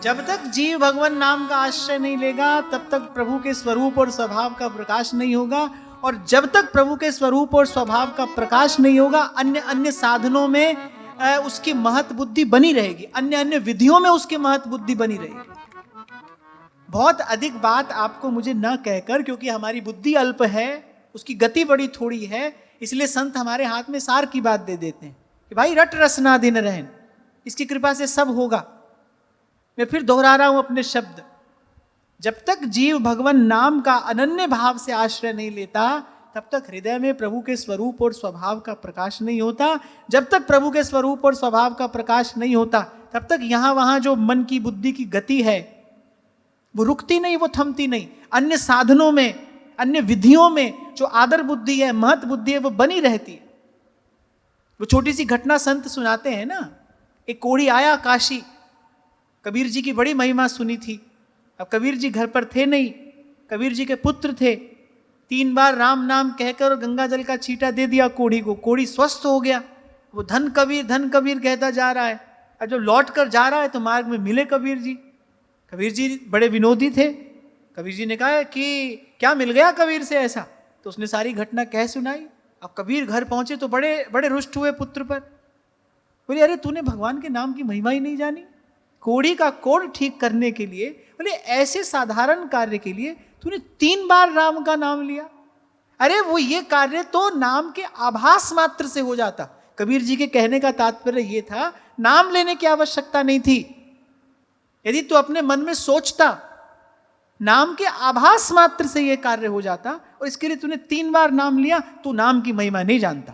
जब तक जीव भगवान नाम का आश्रय नहीं लेगा तब तक प्रभु के स्वरूप और स्वभाव का प्रकाश नहीं होगा, और जब तक प्रभु के स्वरूप और स्वभाव का प्रकाश नहीं होगा अन्य अन्य साधनों में उसकी महत बुद्धि बनी रहेगी, अन्य अन्य विधियों में उसकी महत बुद्धि बनी रहेगी। बहुत अधिक बात आपको मुझे न कहकर, क्योंकि हमारी बुद्धि अल्प है, उसकी गति बड़ी थोड़ी है, इसलिए संत हमारे हाथ में सार की बात दे देते हैं कि भाई रट रसना दिन रहन, इसकी कृपा से सब होगा। मैं फिर दोहरा रहा हूं अपने शब्द, जब तक जीव भगवान नाम का अनन्य भाव से आश्रय नहीं लेता तब तक हृदय में प्रभु के स्वरूप और स्वभाव का प्रकाश नहीं होता। जब तक प्रभु के स्वरूप और स्वभाव का प्रकाश नहीं होता तब तक यहां वहां जो मन की बुद्धि की गति है वो रुकती नहीं, वो थमती नहीं। अन्य साधनों में, अन्य विधियों में जो आदर बुद्धि है, महत बुद्धि है, वो बनी रहती है। वो छोटी सी घटना संत सुनाते हैं ना, एक कोढ़ी आया काशी, कबीर जी की बड़ी महिमा सुनी थी। अब कबीर जी घर पर थे नहीं, कबीर जी के पुत्र थे। 3 बार राम नाम कहकर गंगा जल का छींटा दे दिया कोढ़ी को, कोढ़ी स्वस्थ हो गया। वो धन कबीर कहता जा रहा है। अब जब लौट कर जा रहा है तो मार्ग में मिले कबीर जी। कबीर जी बड़े विनोदी थे। कबीर जी ने कहा कि क्या मिल गया कबीर से ऐसा, तो उसने सारी घटना कह सुनाई। अब कबीर घर पहुंचे तो बड़े बड़े रुष्ट हुए पुत्र पर। बोले अरे तूने भगवान के नाम की महिमा ही नहीं जानी, कोढ़ी का कोढ़ ठीक करने के लिए, बोले ऐसे साधारण कार्य के लिए तूने 3 बार राम का नाम लिया। अरे वो ये कार्य तो नाम के आभास मात्र से हो जाता। कबीर जी के कहने का तात्पर्य ये था, नाम लेने की आवश्यकता नहीं थी। यदि तू अपने मन में सोचता, नाम के आभास मात्र से यह कार्य हो जाता, और इसके लिए तूने 3 बार नाम लिया, तू नाम की महिमा नहीं जानता।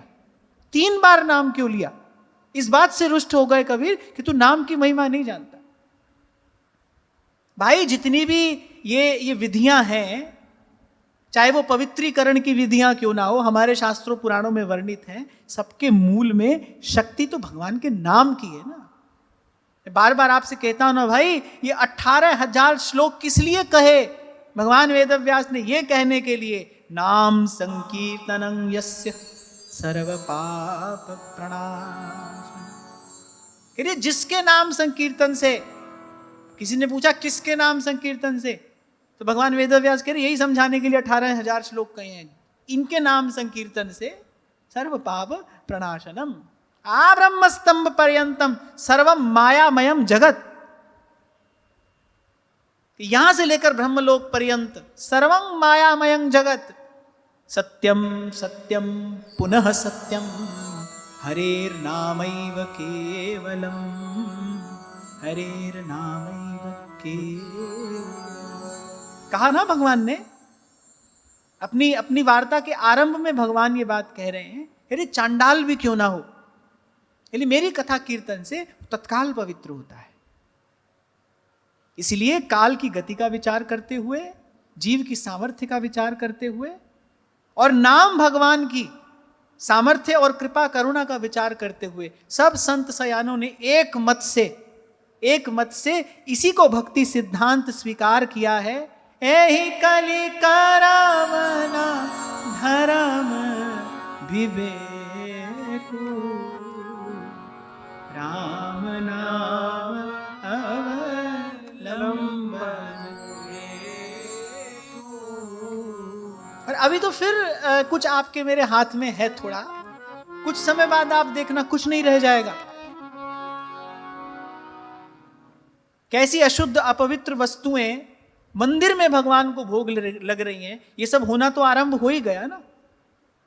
3 बार नाम क्यों लिया? इस बात से रुष्ट हो गए कबीर कि तू नाम की महिमा नहीं जानता। भाई जितनी भी ये विधियां हैं, चाहे वो पवित्रीकरण की विधियां क्यों ना हो, हमारे शास्त्रों पुराणों में वर्णित हैं, सबके मूल में शक्ति तो भगवान के नाम की है ना। बार बार आपसे कहता हूं ना भाई, ये 18,000 श्लोक किस लिए कहे भगवान वेदव्यास ने? ये कहने के लिए, नाम संकीर्तनं यस्य सर्व पाप प्रणाश। जिसके नाम संकीर्तन से, किसी ने पूछा किसके नाम संकीर्तन से, तो भगवान वेदव्यास कह रहे यही समझाने के लिए 18,000 श्लोक कहे हैं। इनके नाम संकीर्तन से सर्व पाप प्रणाशनम आ ब्रह्म स्तंभ पर्यंतम सर्वम मायामयम जगत। यहां से लेकर ब्रह्मलोक पर्यंत सर्वम मायामयम जगत। सत्यम सत्यम पुनः सत्यम हरेर नामैव केवलम, हरेर नामैव केवलम। कहा ना भगवान ने अपनी वार्ता के आरंभ में, भगवान ये बात कह रहे हैं, अरे चांडाल भी क्यों ना हो, इसलिए मेरी कथा कीर्तन से तत्काल पवित्र होता है। इसलिए काल की गति का विचार करते हुए, जीव की सामर्थ्य का विचार करते हुए, और नाम भगवान की सामर्थ्य और कृपा करुणा का विचार करते हुए सब संत सयानों ने एक मत से इसी को भक्ति सिद्धांत स्वीकार किया है। एहि कलि करावना धर्म विवेकु, राम नाम अवलंबन। और अभी तो फिर कुछ आपके मेरे हाथ में है थोड़ा, कुछ समय बाद आप देखना कुछ नहीं रह जाएगा। कैसी अशुद्ध अपवित्र वस्तुएं मंदिर में भगवान को भोग लग रही हैं, ये सब होना तो आरंभ हो ही गया ना।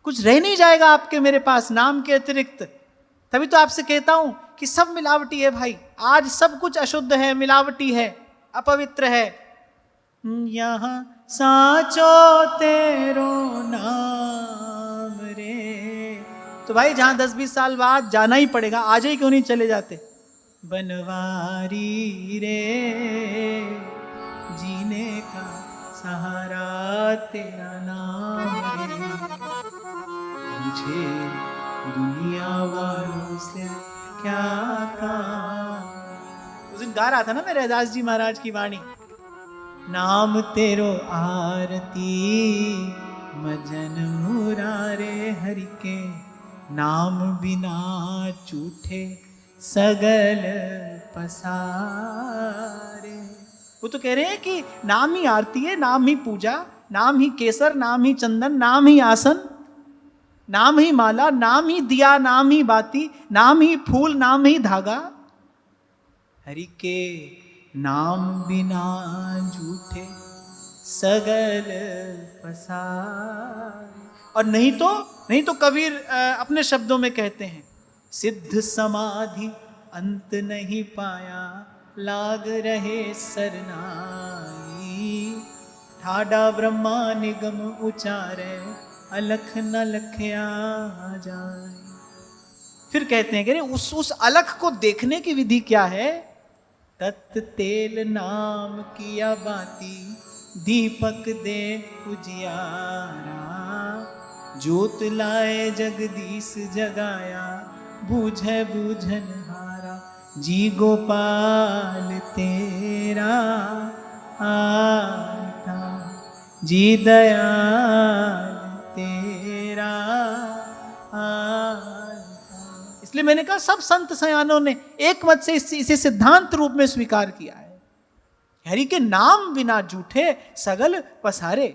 कुछ रह नहीं जाएगा आपके मेरे पास नाम के अतिरिक्त। तभी तो आपसे कहता हूं कि सब मिलावटी है भाई। आज सब कुछ अशुद्ध है, मिलावटी है, अपवित्र है। यहां साचो तेरो नाम रे। तो भाई जहां 10-20 साल बाद जाना ही पड़ेगा, आज ही क्यों नहीं चले जाते? बनवारी रे जीने का सहारा तेरा नाम रे, मुझे दुनिया वालों से क्या काम। उस दिन गा रहा था ना मैं रैदास जी महाराज की वाणी, नाम तेरो आरती मजन मुरारे हरि के, नाम बिना चूठे सगल पसारे। वो तो कह रहे हैं कि नाम ही आरती है, नाम ही पूजा, नाम ही केसर, नाम ही चंदन, नाम ही आसन, नाम ही माला, नाम ही दिया, नाम ही बाती, नाम ही फूल, नाम ही धागा। हरि के नाम बिना झूठे सगल पसार। और नहीं तो कबीर अपने शब्दों में कहते हैं, सिद्ध समाधि अंत नहीं पाया, लाग रहे सरनाई, ठाडा ब्रह्मा निगम उचारे, अलख न लखया जाए। फिर कहते हैं कि उस अलख को देखने की विधि क्या है? तत् तेल नाम किया बाती, दीपक दे उजियारा, ज्योत लाए जगदीश जगाया, बूझे बूझन हारा, जी गोपाल तेरा आता, जी दयाल तेरा आता। इसलिए मैंने कहा सब संत सयानों ने एक मत से इसे सिद्धांत रूप में स्वीकार किया है। हरि के नाम बिना झूठे सगल पसारे।